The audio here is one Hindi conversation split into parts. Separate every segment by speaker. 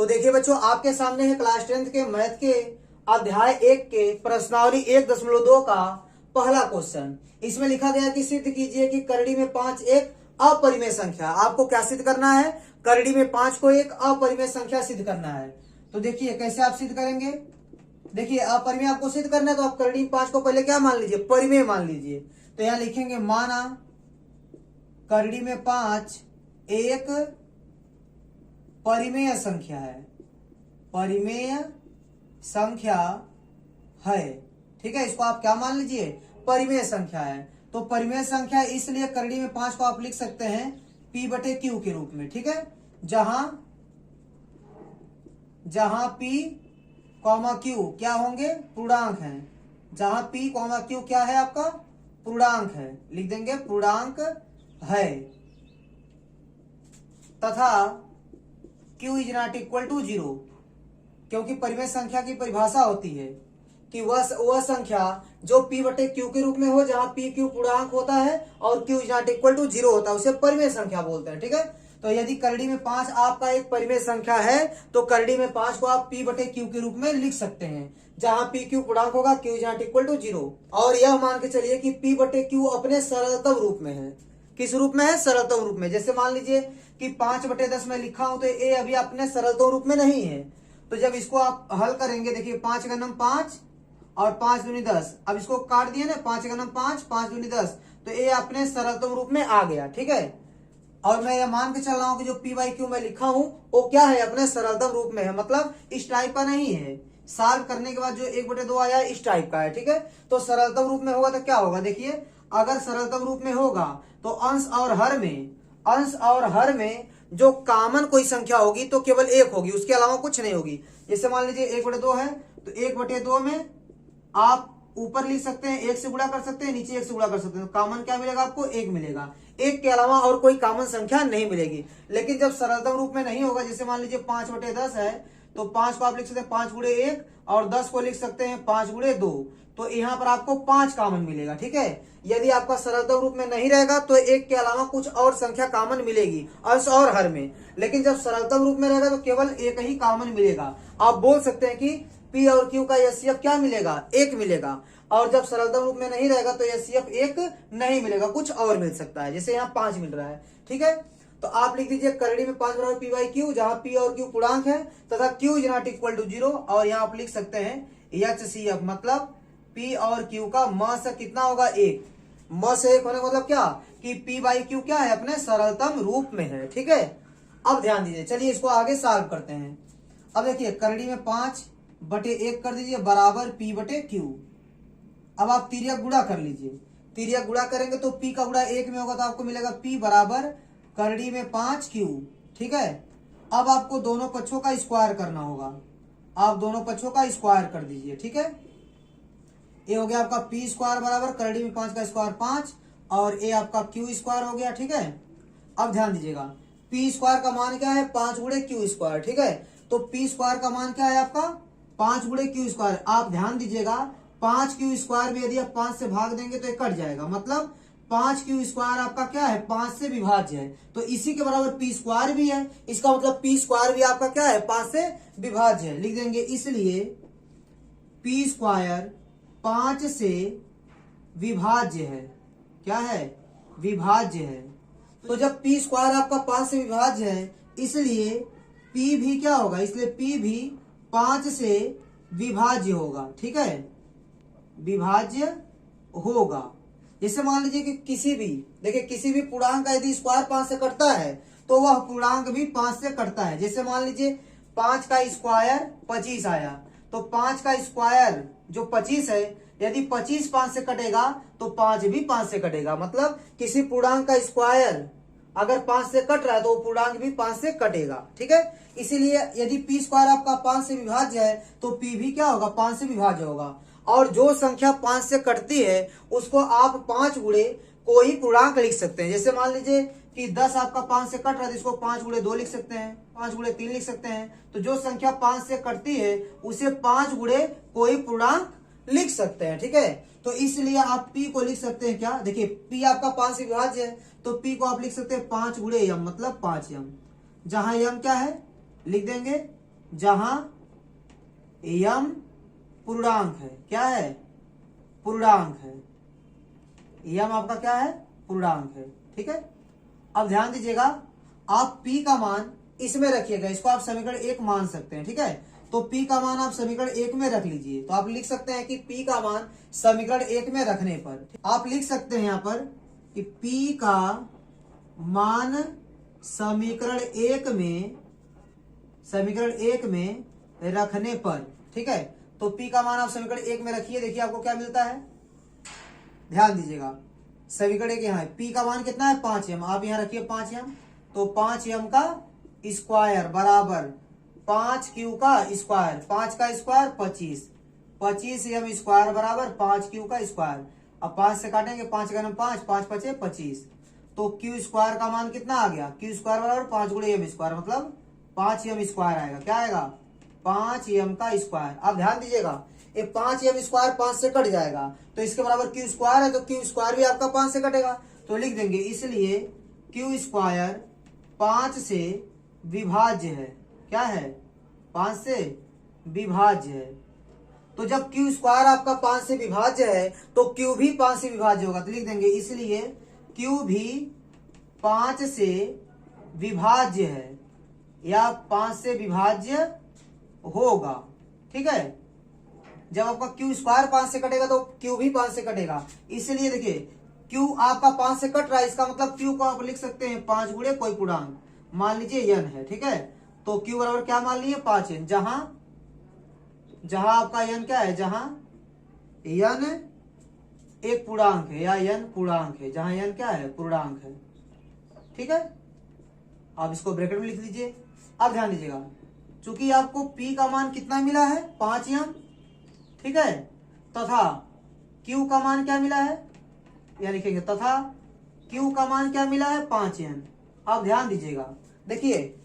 Speaker 1: तो देखिए बच्चों, आपके सामने है क्लास 10th के मैथ के अध्याय 1 के प्रश्नावली 1.2 का पहला क्वेश्चन। इसमें लिखा गया कि सिद्ध कीजिए कि करड़ी में 5 एक अपरिमेय संख्या। आपको क्या सिद्ध करना है? करड़ी में 5 को एक अपरिमेय संख्या सिद्ध करना है। तो देखिए कैसे आप सिद्ध करेंगे। देखिए अपरिमेय आपको सिद्ध करना है, तो आप करड़ी में 5 को पहले क्या मान लीजिए? परिमेय मान लीजिए। तो यहां लिखेंगे माना करड़ी में 5 एक परिमेय संख्या है, परिमेय संख्या है। ठीक है, इसको आप क्या मान लीजिए? परिमेय संख्या है। तो परिमेय संख्या इसलिए करड़ी में 5 को आप लिख सकते हैं P/Q के रूप में। ठीक है, जहां P, Q क्या होंगे? पूर्णांक हैं। जहां P, Q क्या है? आपका पूर्णांक है, लिख देंगे पूर्णांक है। तथा Q is not equal to 0, क्योंकि परिमेय संख्या की परिभाषा होती है कि वह संख्या जो P/Q के रूप में हो, जहां PQ पूर्णांक होता है और Q is not equal to 0 होता है, उसे परिमेय संख्या बोलते हैं। ठीक है, तो यदि करड़ी में 5 आपका एक परिमेय संख्या है तो करड़ी में 5 को आप P/Q के रूप में लिख सकते हैं, जहां PQ पूर्णांक होगा, Q is not equal to 0। और यह मान के चलिए कि P/Q अपने सरलतम रूप में है। किस रूप में है? सरलतम रूप में। जैसे मान लीजिए कि 5/10 में लिखा हूं, तो ए अभी अपने सरलतम रूप में नहीं है। तो जब इसको आप हल करेंगे, देखिए 5 का नम 5 और 5 दूनी 10। अब इसको काट दिए ना, 5 का नम 5, 5 दूनी 10, तो ये अपने सरलतम रूप में आ गया। ठीक है, और मैं यह मान के चल रहा हूं कि जो P/Q मैं लिखा हूं वो क्या है? अपने सरलतम रूप में है, मतलब इस टाइप का नहीं है। सॉल्व करने के बाद जो 1/2 आया इस टाइप का है। ठीक है, तो सरलतम रूप में होगा तो क्या होगा? देखिए अगर सरलतम रूप में होगा तो अंश और हर में जो कॉमन कोई संख्या होगी तो केवल एक होगी, उसके अलावा कुछ नहीं होगी। जैसे मान लीजिए 1/2 है, तो 1/2 में आप ऊपर लिख सकते हैं 1 से गुणा कर सकते हैं, नीचे 1 से गुणा कर सकते हैं। तो कॉमन क्या मिलेगा आपको? 1 मिलेगा। 1 के अलावा और कोई कॉमन संख्या नहीं मिलेगी। लेकिन जब सरलतम रूप में नहीं होगा, जैसे मान लीजिए 5/10 है, तो 5 को आप लिख सकते हैं 5 गुणे 1 और 10 को लिख सकते हैं 5 गुणे 2। तो यहाँ पर आपको 5 कॉमन मिलेगा। ठीक है, यदि आपका सरलतम रूप में नहीं रहेगा तो 1 के अलावा कुछ और संख्या कॉमन मिलेगी अंश और हर में। लेकिन जब सरलतम रूप में रहेगा तो केवल एक ही कॉमन मिलेगा। आप बोल सकते हैं कि P और Q का एचसीएफ क्या मिलेगा? 1 मिलेगा। और जब सरलतम रूप में नहीं रहेगा तो एचसीएफ 1 नहीं मिलेगा, कुछ और मिल सकता है, जैसे यहाँ 5 मिल रहा है। ठीक है, तो आप लिख दीजिए करड़ी में 5 बराबर P/Q, जहां P और Q पूर्णांक है तथा Q is not equal to 0। और यहाँ आप लिख सकते हैं HCF, मतलब P और Q का म से कितना होगा? 1। म से 1 होने का मतलब क्या? कि P/Q क्या है? अपने सरलतम रूप में है। ठीक है, अब ध्यान दीजिए, चलिए इसको आगे सॉल्व करते हैं। अब देखिए करड़ी में 5/1 कर दीजिए बराबर P/Q। अब आप तिर्यक गुणा कर लीजिए। तिर्यक गुणा करेंगे तो P का गुणा 1 में होगा, तो आपको मिलेगा P बराबर करड़ी में 5Q। ठीक है, अब आपको दोनों पक्षों का स्क्वायर करना होगा। आप दोनों पक्षों का स्क्वायर कर दीजिए। ठीक है, ये हो गया आपका P स्क्वायर बराबर करड़ी में 5 का स्क्वायर 5 और ये आपका Q स्क्वायर हो गया। ठीक है, अब ध्यान दीजिएगा P स्क्वायर का मान क्या है? 5 गुणे Q स्क्वायर। ठीक है, तो P स्क्वायर का मान क्या है आपका? 5 गुणे Q स्क्वायर। आप ध्यान दीजिएगा 5Q स्क्वायर में यदि आप 5 से भाग देंगे तो ये कट जाएगा, मतलब 5Q स्क्वायर आपका क्या है? 5 से विभाज्य है। तो इसी के बराबर P स्क्वायर भी है, इसका मतलब P स्क्वायर भी आपका क्या है? 5 से विभाज्य है। लिख देंगे इसलिए P स्क्वायर 5 से विभाज्य है। क्या है? विभाज्य है। तो जब P स्क्वायर आपका 5 से विभाज्य है, इसलिए P भी क्या होगा? इसलिए P भी 5 से विभाज्य होगा। ठीक है, विभाज्य होगा। जैसे मान लीजिए कि किसी भी पूर्णांक का यदि स्क्वायर 5 से कटता है तो वह पूर्णांक भी 5 से कटता है। जैसे मान लीजिए 5 का स्क्वायर 25 आया, तो 5 का स्क्वायर जो 25 है, यदि 25 5 से कटेगा तो 5 भी 5 से कटेगा। मतलब किसी पूर्णांक का स्क्वायर अगर 5 से कट रहा है तो वो पूर्णांक भी 5 से कटेगा। ठीक है, इसीलिए यदि P स्क्वायर आपका 5 से विभाज्य है तो P भी क्या होगा? 5 से विभाज्य होगा। और जो संख्या 5 से कटती है उसको आप 5 गुणे कोई पूर्णांक लिख सकते हैं। जैसे मान लीजिए कि 10 आपका 5 से कट रहा है तो इसको 5 गुणे 2 लिख सकते हैं, 5 गुणे 3 लिख सकते हैं। तो जो संख्या 5 से कटती है उसे 5 गुणे कोई पूर्णांक लिख सकते हैं। ठीक है, तो इसलिए आप P को लिख सकते हैं क्या? देखिए P आपका 5 से विभाज्य है तो P को आप लिख सकते हैं 5 गुणे m, मतलब 5m। जहां m क्या है? लिख देंगे जहां यम पूर्णांक है। क्या है? पूर्णांक है। यम आपका क्या है? पूर्णांक है। ठीक है, अब ध्यान दीजिएगा, आप p का मान इसमें रखिएगा, इसको आप समीकरण 1 मान सकते हैं। ठीक है, तो p का मान आप समीकरण 1 में रख लीजिए। तो आप लिख सकते हैं कि p का मान समीकरण 1 में रखने पर आप लिख सकते हैं यहां पर कि p का मान समीकरण 1 में रखने पर, ठीक है, तो p का मान आप समीकरण 1 में रखिए। देखिए आपको क्या मिलता है, ध्यान दीजिएगा, समीकरण 1 यहाँ है, p का मान कितना है? 5m। आप यहाँ रखिए 5m, तो 5m का स्क्वायर बराबर 5q का स्क्वायर, 5 का स्क्वायर 25, 25m स्क्वायर बराबर 5q का स्क्वायर। अब 5 से काटेंगे, 5 का 5, 5 पचे 25, तो q स्क्वायर का मान कितना आ गया? q स्क्वायर बराबर 5 गुणे m स्क्वायर, मतलब 5m स्क्वायर आएगा। क्या आएगा? 5m का स्क्वायर। अब ध्यान दीजिएगा, ये 5m स्क्वायर 5 से कट जाएगा, तो इसके बराबर q स्क्वायर है, तो q स्क्वायर भी आपका 5 से कटेगा, तो लिख देंगे इसलिए q स्क्वायर 5 से विभाज्य है। क्या है? 5 से विभाज्य है। तो जब q स्क्वायर आपका 5 से विभाज्य है तो q भी 5 से विभाज्य होगा, तो लिख देंगे इसलिए q भी 5 से विभाज्य है या 5 से विभाज्य होगा। ठीक है, जब आपका q स्क्वायर 5 से कटेगा तो q भी 5 से कटेगा, इसलिए देखिए q आपका 5 से कट रहा है, इसका मतलब q को आप लिख सकते हैं 5 गुणे कोई पूर्णांक, मान लीजिए n है। ठीक है, तो q बराबर क्या मान लीजिए? 5n, जहां आपका n क्या है? जहां n एक पूर्णांक है या n पूर्णांक है, जहां n क्या है? पूर्णांक है। ठीक है, आप इसको ब्रैकेट में लिख लीजिए। अब ध्यान दीजिएगा, चूंकि आपको p का मान कितना मिला है? 5m, ठीक है, तथा q का मान क्या मिला है? या लिखेंगे तथा q का मान क्या मिला है? 5n। अब ध्यान दीजिएगा, देखिए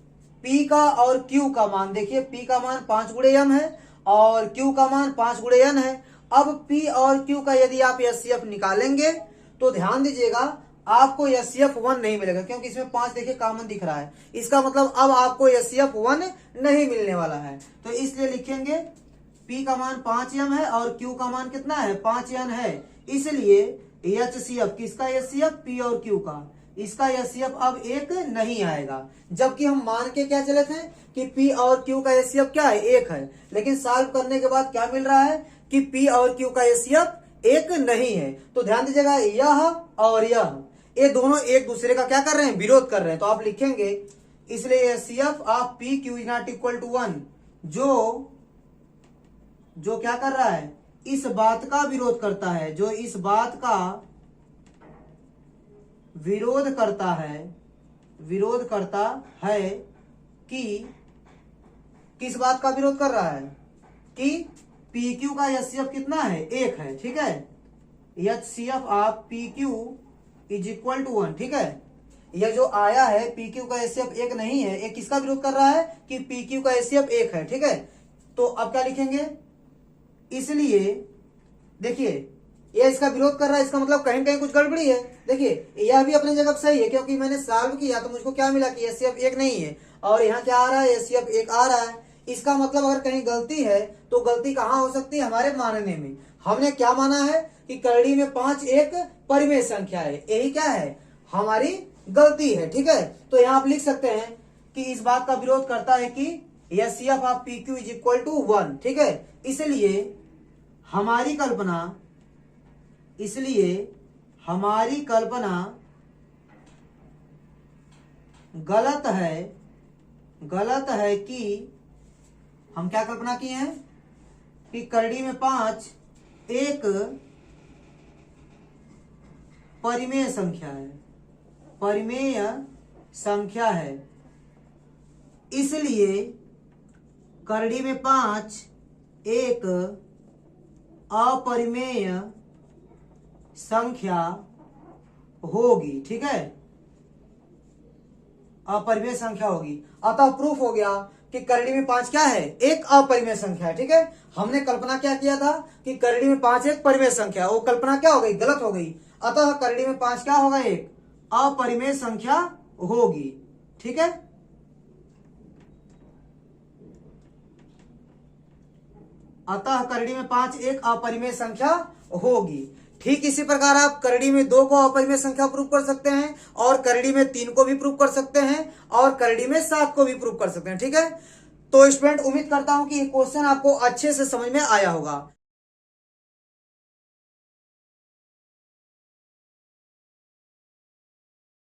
Speaker 1: p का और q का मान, देखिए p का मान 5 गुणे m है और q का मान 5 गुणे n है। अब p और q का यदि आप HCF निकालेंगे तो ध्यान दीजिएगा आपको HCF 1 नहीं मिलेगा, क्योंकि इसमें 5 देखिए कॉमन दिख रहा है, इसका मतलब अब आपको HCF 1 नहीं मिलने वाला है। तो इसलिए लिखेंगे p का मान 5m है और q का मान कितना है? 5n है, इसलिए HCF, किसका HCF? p और q का, इसका HCF अब 1 नहीं आएगा। जबकि हम मान के क्या चले थे कि p और q का HCF क्या है? 1 है, लेकिन सॉल्व करने के बाद क्या मिल रहा है कि p और q का HCF 1 नहीं है। तो ध्यान दीजिएगा, यह और ये दोनों एक दूसरे का क्या कर रहे हैं? विरोध कर रहे हैं। तो आप लिखेंगे इसलिए HCF of p q is not equal to 1, जो क्या कर रहा है? इस बात का विरोध करता है, जो इस बात का विरोध करता है कि किस बात का विरोध कर रहा है? कि PQ का HCF कितना है? 1 है। ठीक है, HCF of PQ is equal to 1। ठीक है, यह जो आया है PQ का HCF 1 नहीं है, ये किसका विरोध कर रहा है? कि PQ का HCF 1 है। ठीक है, तो अब क्या लिखेंगे? इसलिए देखिए ये इसका विरोध कर रहा है, इसका मतलब कहीं कहीं कुछ गड़बड़ी है। देखिए यह भी अपनी जगह सही है, क्योंकि मैंने सॉल्व किया तो मुझको क्या मिला कि HCF 1 नहीं है और यहाँ क्या आ रहा है? HCF 1 आ रहा है। इसका मतलब अगर कहीं गलती है तो गलती कहाँ हो सकती है? हमारे मानने में। हमने क्या माना है कि करड़ी में 5 एक परिमेय संख्या है, यही क्या है? हमारी गलती है। ठीक है, तो यहाँ आप लिख सकते हैं कि इस बात का विरोध करता है कि HCF of PQ is equal to 1। ठीक है, इसलिए हमारी कल्पना गलत है कि हम क्या कल्पना किए हैं कि करड़ी में 5 एक परिमेय संख्या है, इसलिए करड़ी में 5 एक अपरिमेय संख्या होगी। ठीक है, अपरिमेय संख्या होगी, अतः प्रूफ हो गया कि करड़ी में 5 क्या है? एक अपरिमेय संख्या है। ठीक है, हमने कल्पना क्या किया था कि करड़ी में 5 एक परिमेय संख्या, वो कल्पना क्या हो गई? गलत हो गई। अतः करड़ी में 5 क्या होगा? एक अपरिमेय संख्या होगी। ठीक है, अतः करड़ी में 5 एक अपरिमेय संख्या होगी। ठीक इसी प्रकार आप करड़ी में 2 को अपरिमेय संख्या प्रूव कर सकते हैं, और करड़ी में 3 को भी प्रूव कर सकते हैं, और करड़ी में 7 को भी प्रूव कर सकते हैं। ठीक है, तो स्टूडेंट उम्मीद करता हूं कि ये क्वेश्चन आपको अच्छे से समझ में आया होगा।